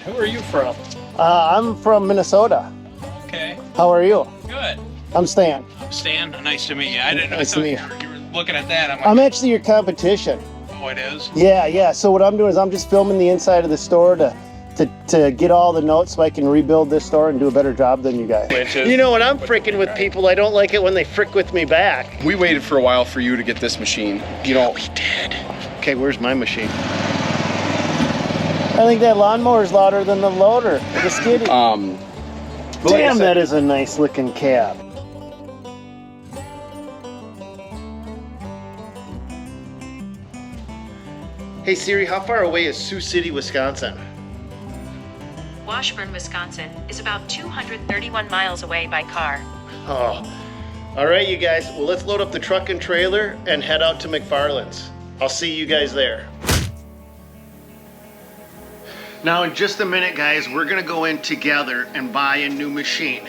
Who are you from? I'm from Minnesota. Okay. How are you? Good. I'm Stan. Stan, nice to meet you. I didn't know. Nice to meet You were looking at that. I'm like, I'm actually your competition. oh, it is? Yeah. So what I'm doing is I'm just filming the inside of the store to get all the notes so I can rebuild this store and do a better job than you guys. You know, when I'm fricking with people, I don't like it when they frick with me back. We waited for a while for you to get this machine. You know, We did. Okay, where's my machine? I think that lawnmower is louder than the loader, the skiddy. but like I Damn, said, that is a nice looking cab. Hey Siri, how far away is Sioux City, Wisconsin? Washburn, Wisconsin is about 231 miles away by car. Oh, all right, you guys. Well, let's load up the truck and trailer and head out to McFarland's. I'll see you guys there. Now, in just a minute, guys, we're gonna go in together and buy a new machine.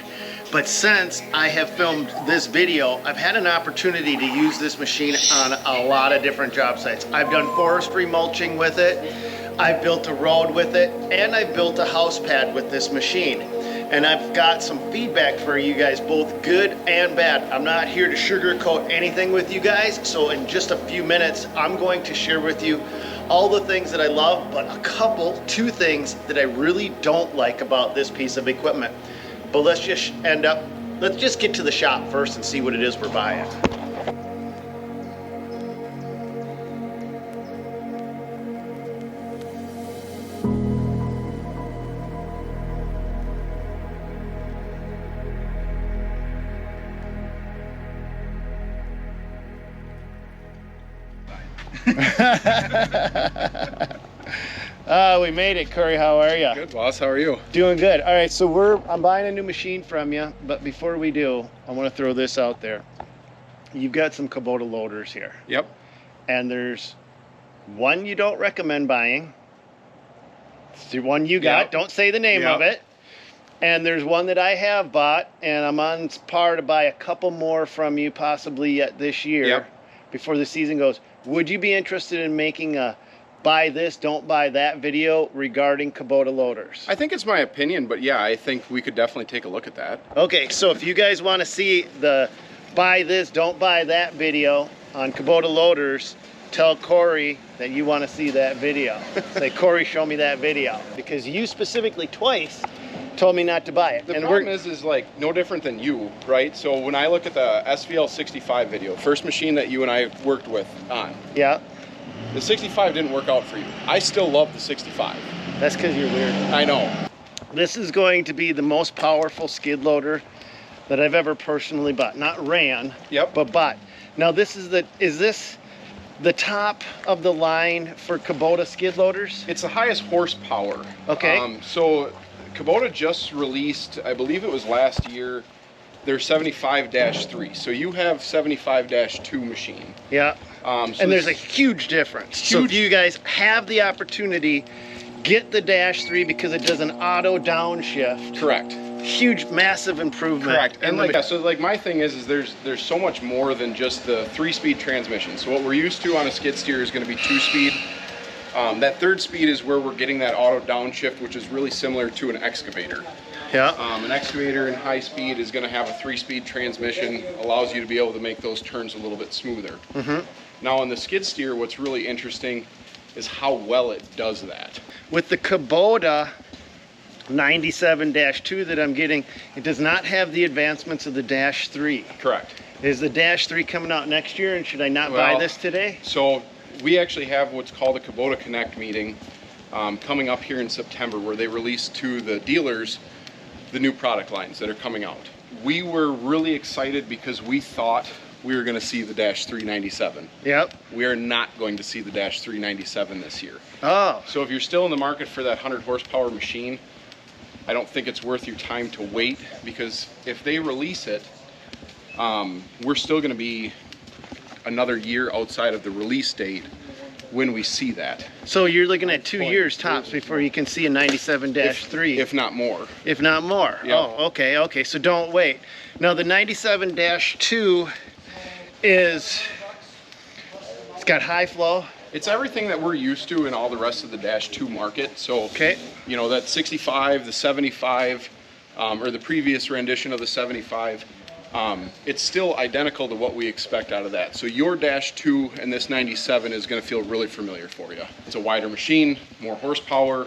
But since I have filmed this video, I've had an opportunity to use this machine on a lot of different job sites. I've done forestry mulching with it, I've built a road with it, and I've built a house pad with this machine. And I've got some feedback for you guys, both good and bad. I'm not here to sugarcoat anything with you guys, so in just a few minutes, I'm going to share with you all the things that I love, but two things that I really don't like about this piece of equipment. But let's just get to the shop first and see what it is we're buying. We made it, Corey. How are you? good, boss. How are you? Doing good. All right, so I'm buying a new machine from you, but before we do, I want to throw this out there. You've got some Kubota loaders here, Yep. and there's one you don't recommend buying. It's the one you got. Yep. Don't say the name Yep. of it. And there's one that I have bought, and I'm on par to buy a couple more from you possibly yet this year. Yep. Before the season goes. Would you be interested in making a buy this, don't buy that video regarding Kubota loaders? I think it's my opinion, but yeah, I think we could definitely take a look at that. Okay, so if you guys want to see the buy this, don't buy that video on Kubota loaders, tell Corey that you want to see that video. Say, Corey, show me that video. Because you specifically twice told me not to buy it. The And problem is like no different than you, right? So when I look at the SVL 65 video, first machine that you and I worked with on, yeah, the 65 didn't work out for you. I still love the 65. that's because you're weird. I know. This is going to be the most powerful skid loader that I've ever personally bought. Not ran, Yep. but bought. Now is this the top of the line for Kubota skid loaders? It's the highest horsepower. Okay. So Kubota just released, I believe it was last year, their 75-3. So you have 75-2 machine. Yeah. So And there's a this- huge difference. So if Huge. you guys have the opportunity, get the -3 because it does an auto downshift. Correct. Huge, massive improvement. Correct. in And the like so like my thing is there's so much more than just the 3-speed transmission. So what we're used to on a skid steer is going to be 2-speed. That 3rd speed is where we're getting that auto downshift, which is really similar to an excavator. Yeah. An excavator in high speed is going to have a 3-speed transmission, allows you to be able to make those turns a little bit smoother. Mm-hmm. Now on the skid steer, what's really interesting is how well it does that. With the Kubota 97-2 that I'm getting, it does not have the advancements of the -3. Correct. Is the -3 coming out next year, and should I not buy Well, this today? So we actually have what's called a Kubota Connect meeting coming up here in September, where they release to the dealers the new product lines that are coming out. We were really excited because we thought we were going to see the -397. Yep. We are not going to see the -397 this year. Oh. So if you're still in the market for that 100 horsepower machine, I don't think it's worth your time to wait, because if they release it, we're still going to be another year outside of the release date when we see that. So you're looking at 2 years tops before you can see a 97-3. If not more. If not more. Yeah. Oh, okay. So don't wait. Now the 97-2 it's got high flow. It's everything that we're used to in all the rest of the Dash 2 market. So, Okay. you know, that 65, the 75, or the previous rendition of the 75, it's still identical to what we expect out of that. So your Dash 2 and this 97 is going to feel really familiar for you. It's a wider machine, more horsepower,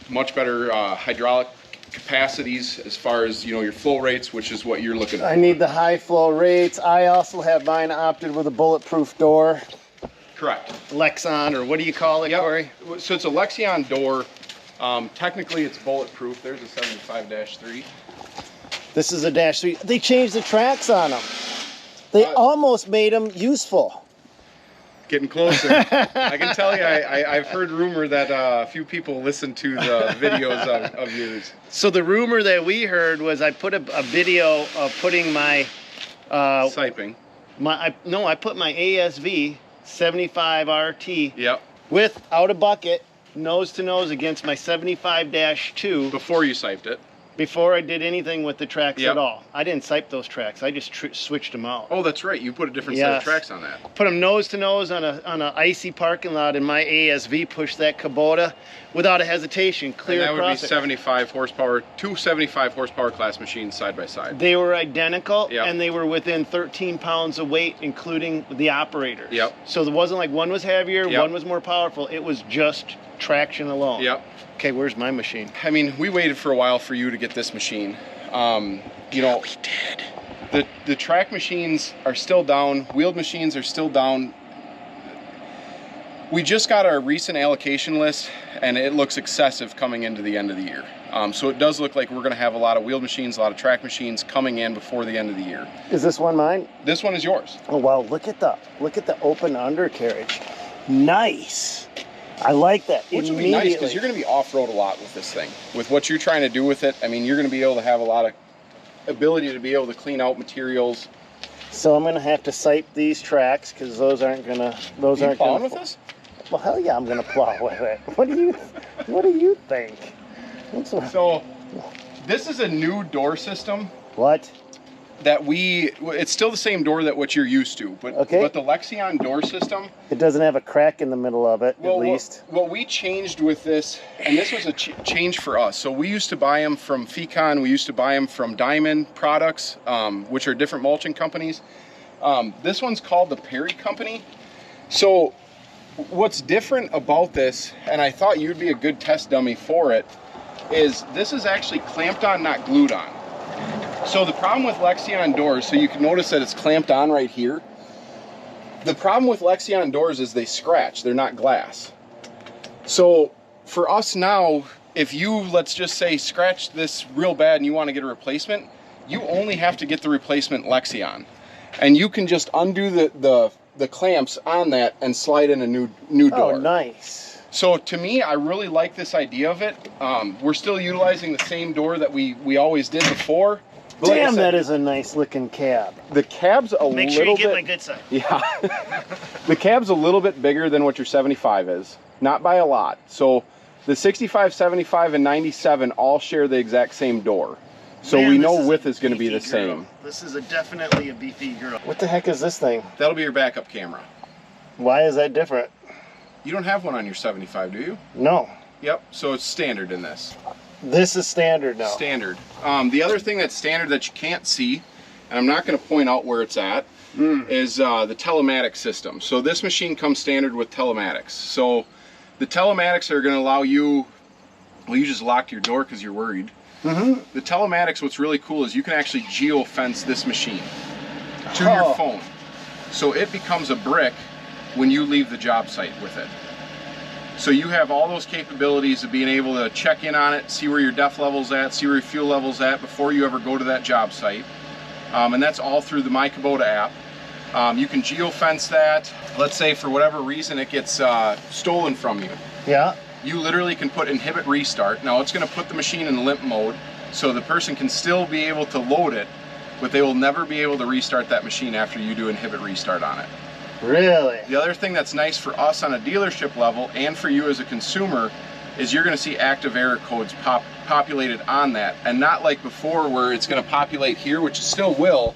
much better hydraulic capacities as far as, you know, your flow rates, which is what you're looking for. I need the high flow rates. I also have mine opted with a bulletproof door. Correct. Lexon, or what do you call it, Yep. Corey? So it's a Lexion door. Technically it's bulletproof. There's a 75-3. This is a Dash 3. They changed the tracks on them. They almost made them useful. Getting closer. I can tell you, I've heard rumor that a few people listen to the videos of yours. So the rumor that we heard was I put a video of putting my Siping. I put my ASV 75 RT Yep. without a bucket, nose to nose against my 75-2 Before you siped it. before I did anything with the tracks Yep. at all. I didn't sipe those tracks. I just switched them out. Oh, that's right. You put a different set of Yes. tracks on that. Put them nose to nose on a icy parking lot, and my ASV pushed that Kubota without a hesitation, clear And that would be across it. 75 horsepower, two 75 horsepower class machines side by side. They were identical, Yep. and they were within 13 pounds of weight, including the operators. Yep. So it wasn't like one was heavier, Yep. one was more powerful. It was just traction alone. Yep. Okay, where's my machine? I mean, we waited for a while for you to get this machine. You know, We did. the track machines are still down. Wheeled machines are still down. We just got our recent allocation list, and it looks excessive coming into the end of the year. So it does look like we're going to have a lot of wheeled machines, a lot of track machines coming in before the end of the year. Is this one mine? This one is yours. Oh wow! Look at the open undercarriage. Nice. I like that. Which will be nice because you're going to be off-road a lot with this thing. With what you're trying to do with it, I mean, you're going to be able to have a lot of ability to be able to clean out materials. So I'm gonna have to sipe these tracks because those aren't gonna. Those Are you aren't plowing gonna. with this? Well, hell yeah, I'm gonna plow with it. What do you think? So this is a new door system What? that it's still the same door that what you're used to, but Okay. but the Lexion door system, It doesn't have a crack in the middle of it, well, at least. what we changed with this, and this was a change for us. So we used to buy them from Fecon, we used to buy them from Diamond Products, which are different mulching companies. This one's called the Perry Company. So what's different about this, and I thought you'd be a good test dummy for it, is this is actually clamped on, not glued on. So the problem with Lexion doors, so you can notice that it's clamped on right here. The problem with Lexion doors is they scratch, they're not glass. So for us now, if you, let's just say, scratch this real bad and you want to get a replacement, you only have to get the replacement Lexion. And you can just undo the clamps on that and slide in a new door. Oh, nice. So to me, I really like this idea of it. We're still utilizing the same door that we always did before. But like I Damn, said, that is a nice looking cab. the cab's a Make little sure you get bit, my good side. yeah. The cab's a little bit bigger than what your 75 is, not by a lot. So the 65, 75, and 97 all share the exact same door. So Man, we this know is width a is going to be the beefy girl. same. This is definitely a beefy girl. What the heck is this thing? That'll be your backup camera. Why is that different? You don't have one on your 75, do you? No. Yep, so it's standard in this. This is standard now. Standard. The other thing that's standard that you can't see, and I'm not going to point out where it's at, is the telematics system. So this machine comes standard with telematics. So the telematics are going to allow you, well, you just locked your door because you're worried. The telematics, what's really cool is you can actually geo-fence this machine to your phone. So it becomes a brick when you leave the job site with it. So you have all those capabilities of being able to check in on it, see where your DEF level's at, see where your fuel level's at before you ever go to that job site. And that's all through the My Kubota app. You can geo-fence that. Let's say for whatever reason it gets stolen from you. Yeah. You literally can put inhibit restart. Now it's going to put the machine in limp mode so the person can still be able to load it, but they will never be able to restart that machine after you do inhibit restart on it. Really? The other thing that's nice for us on a dealership level and for you as a consumer is you're going to see active error codes populated on that, and not like before where it's going to populate here, which it still will,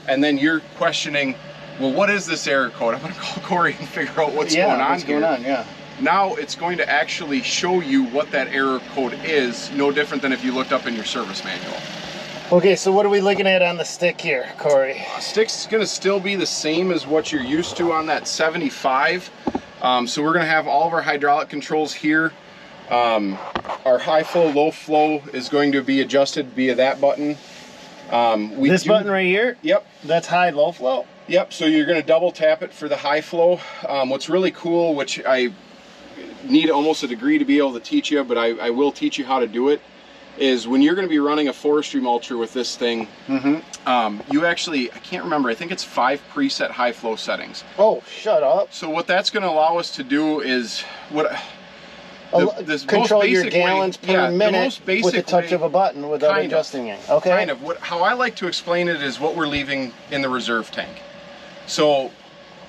and then you're questioning, well, what is this error code? I'm going to call Corey and figure out what's going on what's here. going on, yeah. Now it's going to actually show you what that error code is, no different than if you looked up in your service manual. Okay, so what are we looking at on the stick here, Corey? Stick's going to still be the same as what you're used to on that 75. So we're going to have all of our hydraulic controls here. Our high flow, low flow is going to be adjusted via that button. This button right here? Yep. That's high, low flow? Yep, so you're going to double tap it for the high flow. What's really cool, which I need almost a degree to be able to teach you, but I will teach you how to do it, is when you're going to be running a forestry mulcher with this thing, you actually, I can't remember, I think it's 5 preset high flow settings. Oh, shut up. So what that's going to allow us to do is, control your gallons per minute with a touch of a button without adjusting it. Okay. Kind of. How I like to explain it is what we're leaving in the reserve tank. So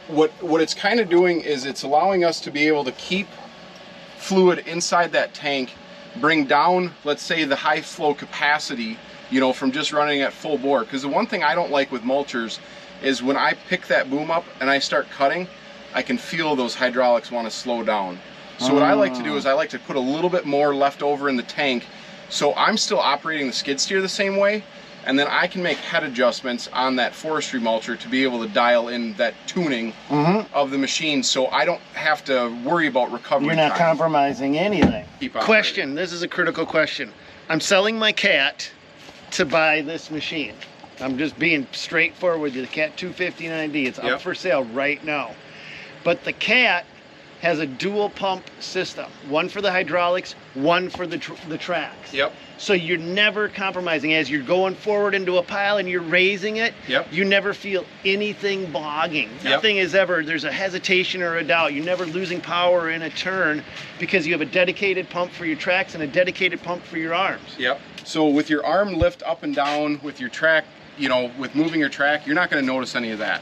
what it's kind of doing is it's allowing us to be able to keep fluid inside that tank, bring down, let's say, the high flow capacity, you know, from just running at full bore. Because the one thing I don't like with mulchers is when I pick that boom up and I start cutting, I can feel those hydraulics want to slow down. So what I like to do is I like to put a little bit more left over in the tank, so I'm still operating the skid steer the same way, and then I can make head adjustments on that forestry mulcher to be able to dial in that tuning of the machine, so I don't have to worry about recovery. You're not time. compromising anything. Keep operating. Question, this is a critical question. I'm selling my cat to buy this machine. I'm just being straightforward with you. The Cat 259D, it's up for sale right now. But the Cat has a dual pump system, one for the hydraulics, one for the tracks. Yep. So you're never compromising. As you're going forward into a pile and you're raising it, you never feel anything bogging. Nothing is ever, there's a hesitation or a doubt. You're never losing power in a turn because you have a dedicated pump for your tracks and a dedicated pump for your arms. Yep. So with your arm lift up and down with your track, you know, with moving your track, you're not going to notice any of that.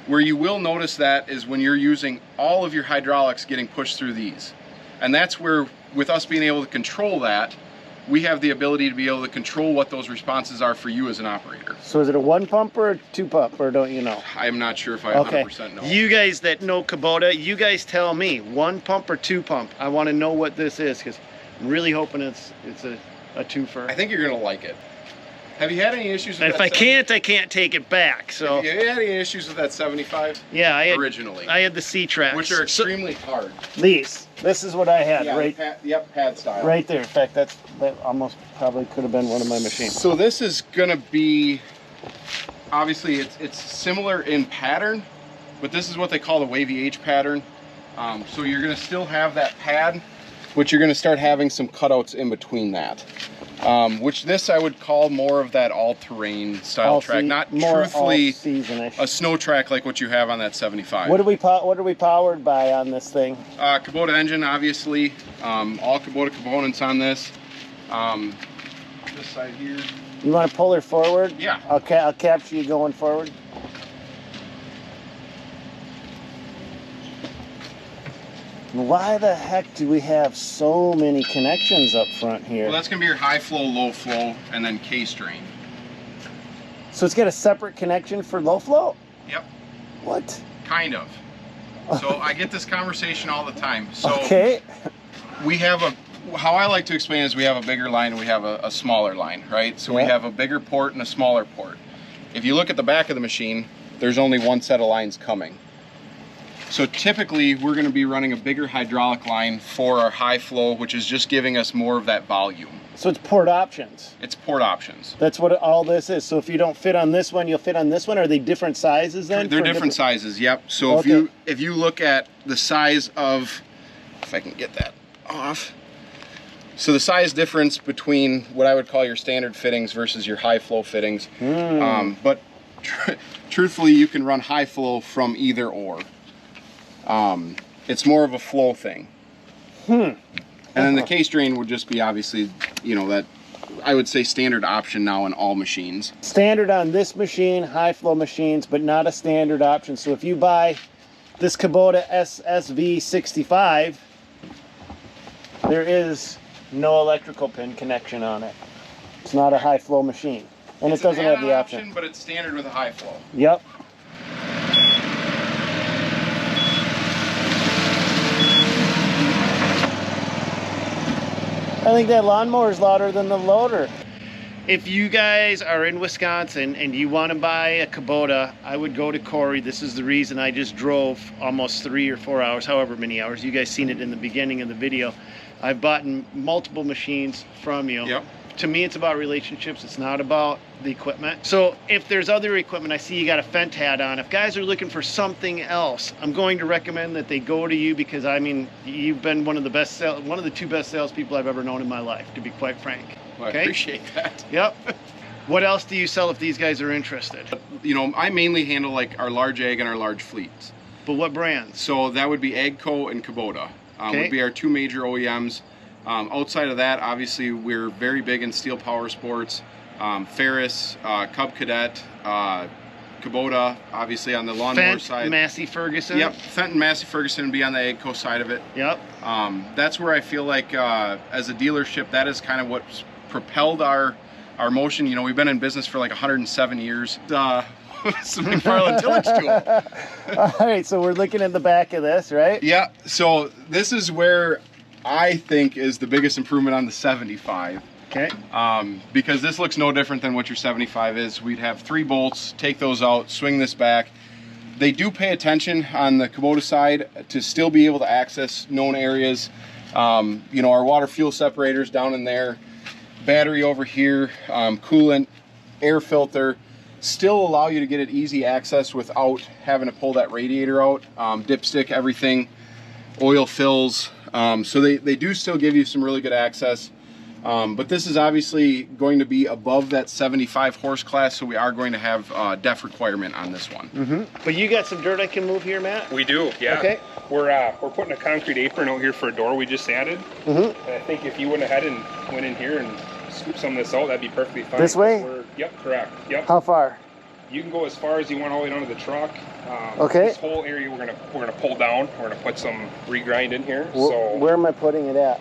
Where you will notice that is when you're using all of your hydraulics getting pushed through these. And that's where, with us being able to control that, we have the ability to be able to control what those responses are for you as an operator. So is it a 1 pump or a 2 pump, or don't you know? I'm not sure if I 100% know. You guys that know Kubota, you guys tell me, 1 pump or 2 pump? I want to know what this is, because I'm really hoping it's a twofer. I think you're going to like it. Have you had any issues with that? If I can't take it back. So have you had any issues with that 75? Yeah, I had, originally. I had the C-tracks, which are extremely hard. This is what I had, yeah, right? Pad style. Right there. In fact, that almost probably could have been one of my machines. So this is gonna be, obviously it's similar in pattern, but this is what they call the wavy H pattern. So you're gonna still have that pad, but you're gonna start having some cutouts in between that. Which this I would call more of that all-terrain style track, not truthfully a snow track like what you have on that 75. What are we powered by on this thing? Kubota engine, obviously. All Kubota components on this. This side here. You want to pull her forward? Yeah. I'll capture you going forward. Why the heck do we have so many connections up front here? Well, that's going to be your high flow, low flow, and then case drain. So it's got a separate connection for low flow? Yep. What? Kind of. So I get this conversation all the time. So we have how I like to explain is we have a bigger line and we have a smaller line, right? So we have a bigger port and a smaller port. If you look at the back of the machine, there's only one set of lines coming. So typically we're going to be running a bigger hydraulic line for our high flow, which is just giving us more of that volume. So it's port options. It's port options. That's what all this is. So if you don't fit on this one, you'll fit on this one. Are they different sizes then? They're different sizes, yep. So if you look at the size of, if I can get that off. So the size difference between what I would call your standard fittings versus your high flow fittings. But truthfully, you can run high flow from either or. It's more of a flow thing. And then the case drain would just be obviously, you know, that I would say standard option now in all machines. Standard on this machine, high flow machines, but not a standard option. So if you buy this Kubota SSV65, there is no electrical pin connection on it. It's not a high flow machine. And it doesn't have the option. But it's standard with a high flow. Yep. I think that lawnmower is louder than the loader. If you guys are in Wisconsin and you want to buy a Kubota, I would go to Corey. This is the reason I just drove almost 3 or 4 hours, however many hours. You guys seen it in the beginning of the video. I've bought multiple machines from you. Yep. To me, it's about relationships. It's not about the equipment. So if there's other equipment, I see you got a Fendt hat on. If guys are looking for something else, I'm going to recommend that they go to you, because I mean, you've been one of the two best salespeople I've ever known in my life, to be quite frank. Well, Okay? I appreciate that. Yep. What else do you sell if these guys are interested? You know, I mainly handle like our large ag and our large fleets. But what brands? So that would be AGCO and Kubota. Okay. Would be our two major OEMs. Outside of that, obviously, we're very big in steel power sports. Ferris, Cub Cadet, Kubota, obviously on the lawnmower Fendt, side. Massey Ferguson. Yep, Fendt and Massey Ferguson would be on the AGCO side of it. Yep. That's where I feel like as a dealership, that is kind of what's propelled our motion. You know, we've been in business for like 107 years. Some McFarland tillage tool. All right, so we're looking at the back of this, right? Yeah, so this is where I think is the biggest improvement on the 75. Okay. Because this looks no different than what your 75 is. We'd have 3 bolts, take those out, swing this back. They do pay attention on the Kubota side to still be able to access known areas. You know, our water fuel separators down in there, battery over here, coolant, air filter, still allow you to get it easy access without having to pull that radiator out, dipstick, everything, oil fills. So they do still give you some really good access. But this is obviously going to be above that 75 horse class, so we are going to have DEF requirement on this one. Mm-hmm. But you got some dirt I can move here, Matt? We do, yeah. Okay. We're putting a concrete apron out here for a door we just added. Mm-hmm. And I think if you went ahead and went in here and scooped some of this out, that'd be perfectly fine. This way? Yep, correct. Yep. How far? You can go as far as you want all the way down to the truck. Okay. This whole area we're gonna pull down. We're gonna put some regrind in here. So Where am I putting it at?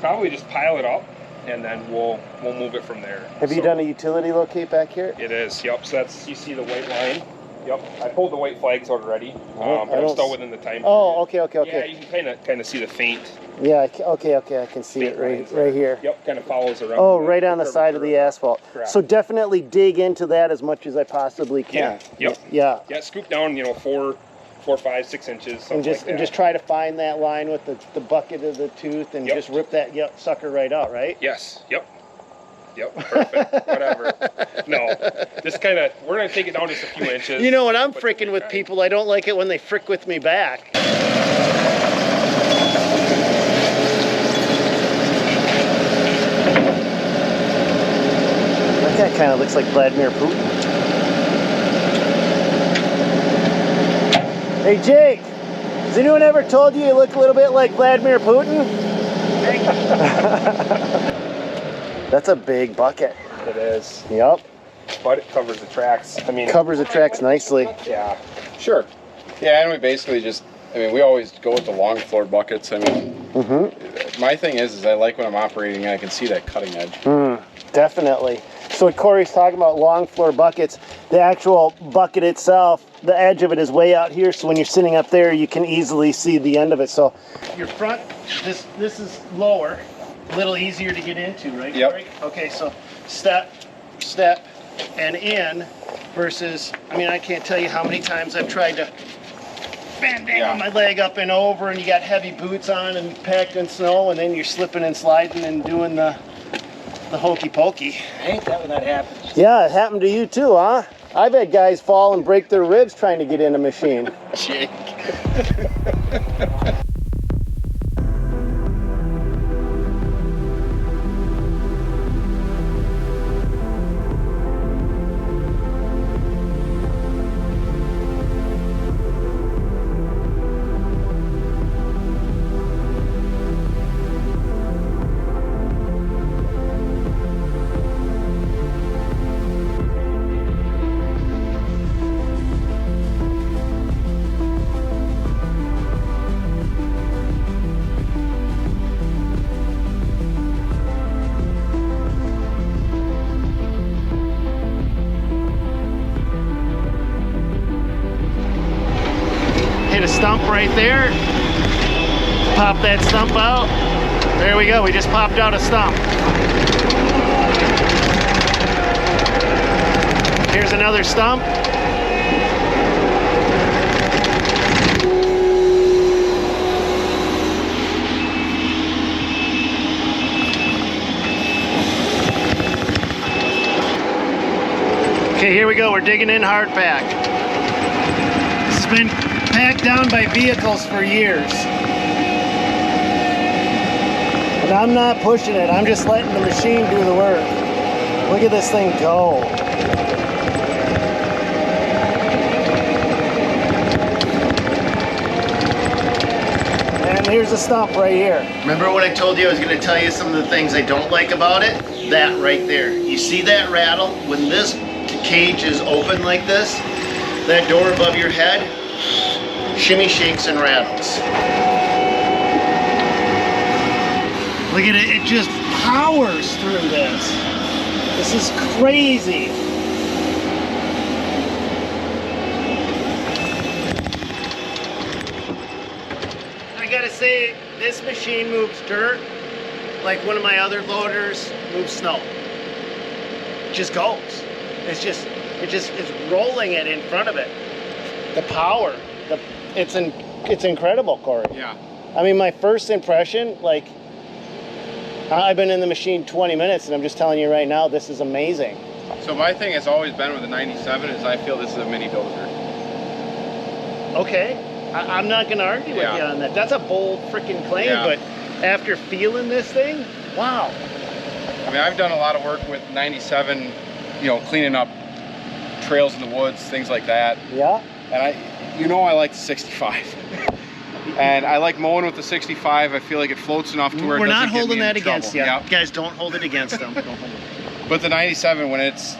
probably just pile it up, and then we'll move it from there. Have you done a utility locate back here? It is. Yep. So that's, you see the white line. Yep. I pulled the white flags out already. I But I'm don't still within the time. Oh, period. okay. Yeah, you can kind of see the faint. Yeah, okay, I can see it right here. Yep, kind of follows around. Oh, right on the side of the asphalt. Correct. So definitely dig into that as much as I possibly can. Yeah, yep. Yeah. Yeah, scoop down, 4, 5, 6 inches, something like that. And just try to find that line with the bucket of the tooth and just rip that sucker right out, right? Yes, yep, perfect, whatever. No, just kind of, we're going to take it down just a few inches. You know, when I'm fricking with people, I don't like it when they frick with me back. That kind of looks like Vladimir Putin. Hey Jake, has anyone ever told you look a little bit like Vladimir Putin? That's a big bucket. It is. Yep. But it covers the tracks. I mean, Covers the tracks nicely. Yeah. Sure. Yeah, and we basically just, we always go with the long floor buckets. My thing is I like when I'm operating and I can see that cutting edge. Definitely. So what Corey's talking about, long floor buckets, the actual bucket itself, the edge of it is way out here, so when you're sitting up there, you can easily see the end of it. So your front, this is lower, a little easier to get into, right? Yep. Corey? Okay, so step, and in versus, I can't tell you how many times I've tried to bam, my leg up and over, and you got heavy boots on and packed in snow, and then you're slipping and sliding and doing the hokey pokey. I hate that when that happens. Yeah, it happened to you too, huh? I've had guys fall and break their ribs trying to get in a machine. Jake. Hit a stump right there. Pop that stump out. There we go, we just popped out a stump. Here's another stump. Okay, here we go, we're digging in hard pack. It's been packed down by vehicles for years. And I'm not pushing it, I'm just letting the machine do the work. Look at this thing go. And here's a stump right here. Remember when I told you I was going to tell you some of the things I don't like about it? That right there. You see that rattle? When this cage is open like this, that door above your head, shimmy shakes and rattles. Look at it, it just powers through this. This is crazy. I gotta say, this machine moves dirt like one of my other loaders moves snow. It just goes. It's rolling it in front of it. The power, it's incredible, Corey. Yeah. I mean, my first impression, like, I've been in the machine 20 minutes and I'm just telling you right now, this is amazing. So my thing has always been with the 97 is I feel this is a mini dozer. Okay, I'm not gonna argue with you on that. That's a bold freaking claim, but after feeling this thing, wow. I mean, I've done a lot of work with 97, you know, cleaning up trails in the woods, things like that. Yeah. And I like the 65. And I like mowing with the 65. I feel like it floats enough to where we're it doesn't not holding get me that into against you. trouble. Yep. Guys, don't hold it against them. But the 97, when it's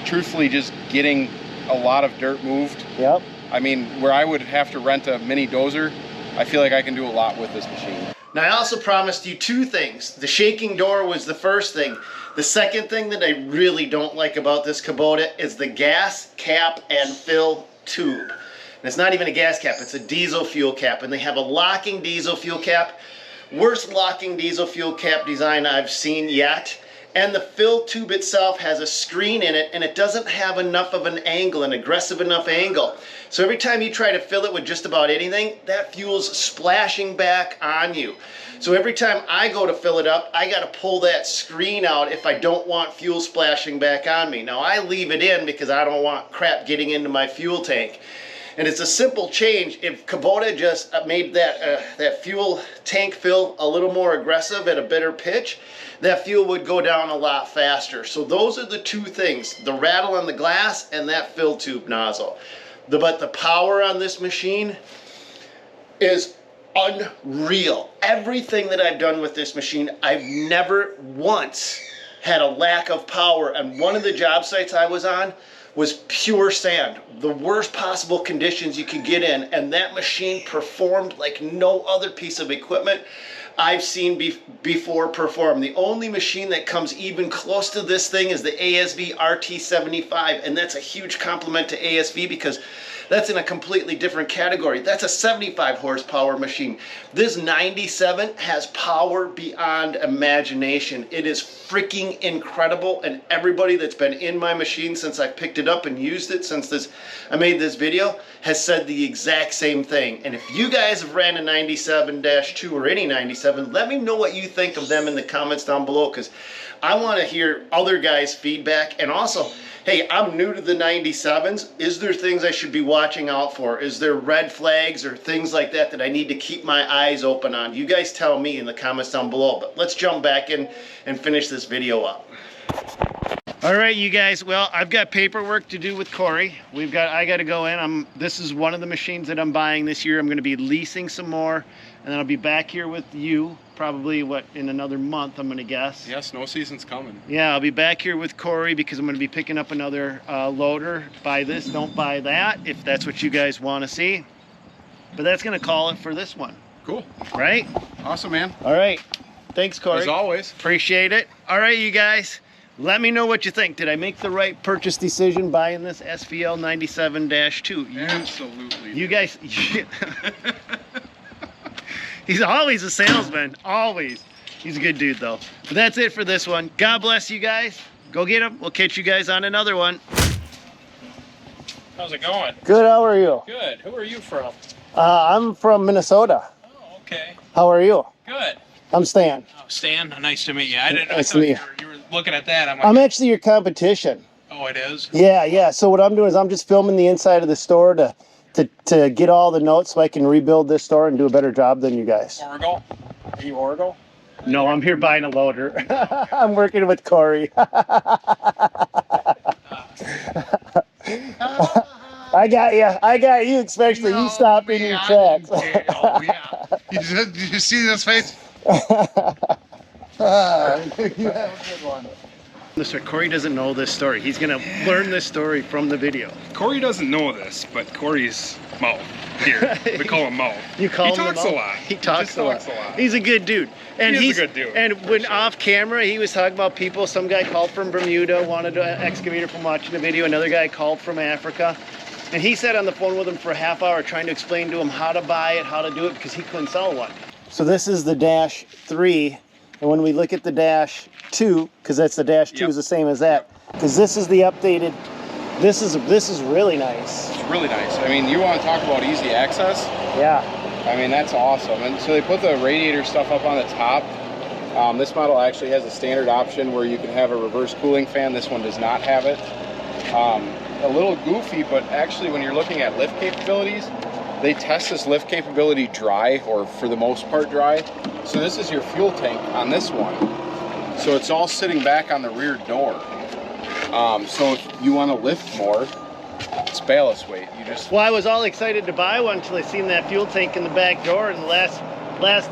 truthfully just getting a lot of dirt moved, Yep. I mean, where I would have to rent a mini dozer, I feel like I can do a lot with this machine. Now, I also promised you two things. The shaking door was the first thing. The second thing that I really don't like about this Kubota is the gas cap and fill tube. And it's not even a gas cap, it's a diesel fuel cap. And they have a locking diesel fuel cap. Worst locking diesel fuel cap design I've seen yet. And the fill tube itself has a screen in it and it doesn't have enough of an angle, an aggressive enough angle. So every time you try to fill it with just about anything, that fuel's splashing back on you. So every time I go to fill it up, I gotta pull that screen out if I don't want fuel splashing back on me. Now I leave it in because I don't want crap getting into my fuel tank. And it's a simple change. If Kubota just made that fuel tank fill a little more aggressive at a better pitch, that fuel would go down a lot faster. So those are the two things, the rattle on the glass and that fill tube nozzle. But the power on this machine is unreal. Everything that I've done with this machine, I've never once had a lack of power. And one of the job sites I was on was pure sand, the worst possible conditions you could get in, and that machine performed like no other piece of equipment I've seen before perform. The only machine that comes even close to this thing is the ASV RT75, and that's a huge compliment to ASV because that's in a completely different category. That's a 75 horsepower machine. This 97 has power beyond imagination. It is freaking incredible, and everybody that's been in my machine since I picked it up and used it since I made this video has said the exact same thing. And if you guys have ran a 97-2 or any 97, let me know what you think of them in the comments down below, because I want to hear other guys' feedback. And also, hey, I'm new to the 97s. Is there things I should be watching out for? Is there red flags or things like that that I need to keep my eyes open on? You guys tell me in the comments down below. But let's jump back in and finish this video up. All right, you guys. Well, I've got paperwork to do with Corey. I got to go in. This is one of the machines that I'm buying this year. I'm going to be leasing some more, and then I'll be back here with you probably in another month, I'm going to guess. Yeah, snow season's coming. Yeah, I'll be back here with Corey because I'm going to be picking up another loader. Buy this, don't buy that, if that's what you guys want to see. But that's going to call it for this one. Cool. Right? Awesome, man. All right. Thanks, Corey. As always. Appreciate it. All right, you guys. Let me know what you think. Did I make the right purchase decision buying this SVL 97-2? Absolutely. You guys... He's always a salesman. Always. He's a good dude though. But that's it for this one. God bless you guys. Go get him. We'll catch you guys on another one. How's it going? Good, how are you? Good. Who are you from? I'm from Minnesota. Oh, okay. How are you? Good. I'm Stan. Oh, Stan, nice to meet you. I didn't know. Nice to meet You were looking at that. I'm like, I'm actually your competition. oh, it is? Yeah. So what I'm doing is I'm just filming the inside of the store to get all the notes so I can rebuild this store and do a better job than you guys. Oracle? Are you Oracle? No, I'm here buying a loader. I'm working with Corey. I got you, especially you stopped in your tracks. Oh, yeah. Did you see this face? You have a good one. Mr. Corey doesn't know this story. He's gonna learn this story from the video. Corey doesn't know this, but Corey's mouth here. We call him mouth. You call he him talks the a mouth? lot. He talks a lot. He's a good dude. And He is he's a good dude, And for when sure. off camera, he was talking about people. Some guy called from Bermuda, wanted an excavator from watching the video. Another guy called from Africa. And he sat on the phone with him for a half hour trying to explain to him how to buy it, how to do it, because he couldn't sell one. So this is the Dash 3. And when we look at the Dash 2, because that's the Dash 2 is the same as that, because this is the updated, this is really nice. It's really nice. I mean, you want to talk about easy access? Yeah. I mean, that's awesome. And so they put the radiator stuff up on the top. This model actually has a standard option where you can have a reverse cooling fan. This one does not have it. A little goofy, but actually when you're looking at lift capabilities, they test this lift capability dry, or for the most part dry. So this is your fuel tank on this one. So it's all sitting back on the rear door. So if you want to lift more, it's ballast weight. You just Well, I was all excited to buy one until I seen that fuel tank in the back door. And the last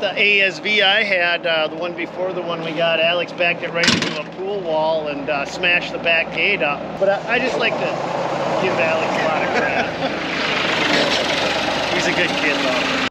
ASV I had, the one before the one we got, Alex backed it right into a pool wall and smashed the back gate up. But I just like to give Alex a lot of credit. He's a good kid though.